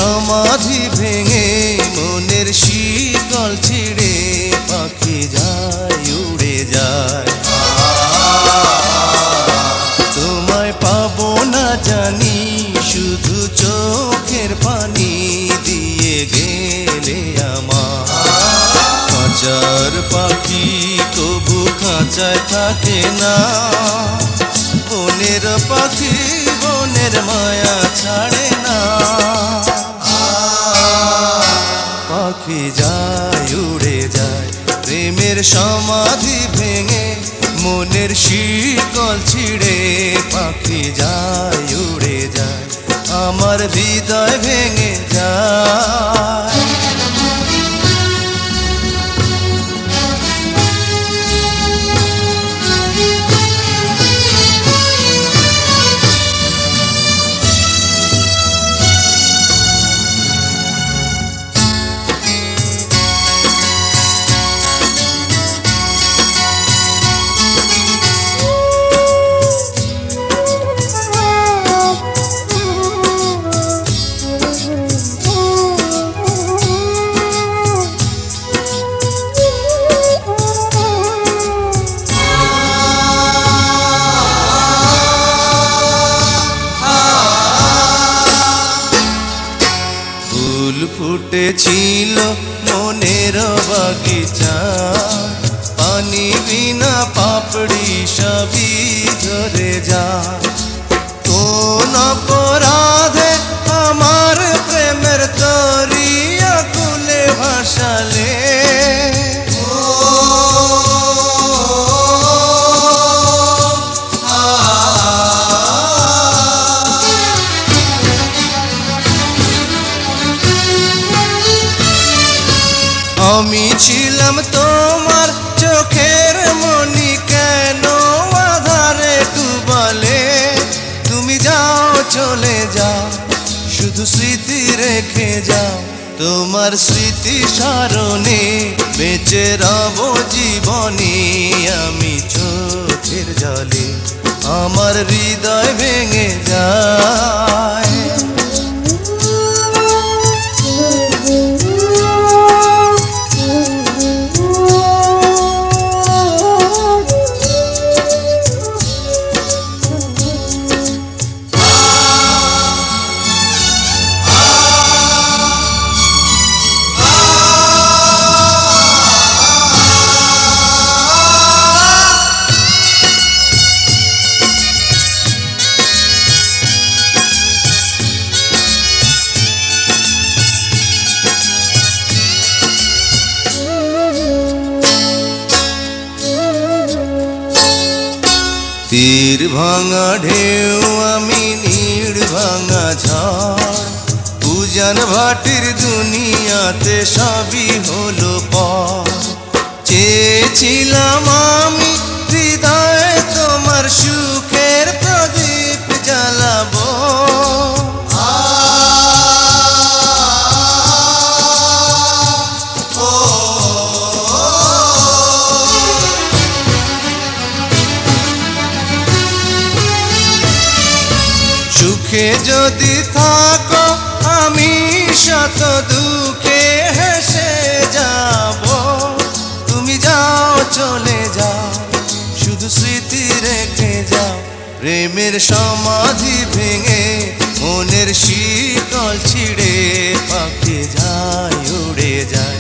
সমাধি ভেঙে মনের শিকল ছিঁড়ে পাখি যায় উড়ে যায়। তোমায় পাবো না জানি শুধু চোখের পানি দিয়ে গেলে আমার। খাঁচার পাখি তবু খাঁচায় থাকে না, বনের পাখি বনের মায়া ছাড়ে না। পাখি যায় উড়ে যায় প্রেমের সমাধি ভেঙে মনের শিকল ছিঁড়ে পাখি যায় উড়ে যায় আমার হৃদয় ভেঙে যায়। ফুল ফুটেছিল মনের বাগিচা, পানি বিনা পাপড়ি সবই ঝরে যায়। কোন অপরাধে আমার প্রেমের তরিয়া কুলে ভাসালে, আমি ছিলাম তোমার চোখের মনি কেন আধারে ডুবালে। তুমি যাও চলে যাও শুধু স্মৃতি রেখে যাও, তোমার স্মৃতি স্মরণে বেঁচে রব জীবনে। আমি চোখের জলে আমার হৃদয় ভেঙে যায়। তীর ভাঙা ঢেউ আমি নীড় ভাঙা ঝড়, উজান ভাটির দুনিয়াতে সবই হলো পর। চেয়েছিলাম আমি হৃদয়ে তোমার সুখের প্রদীপ জ্বালাবো, সুখে যদি থাকো আমি শত দুঃখে হেসে যাব। তুমি যাও চলে যাও শুধু স্মৃতি রেখে যাও, প্রেমের সমাধি ভেঙে মনের শিকল ছিঁড়ে পাখি যায় উড়ে যায়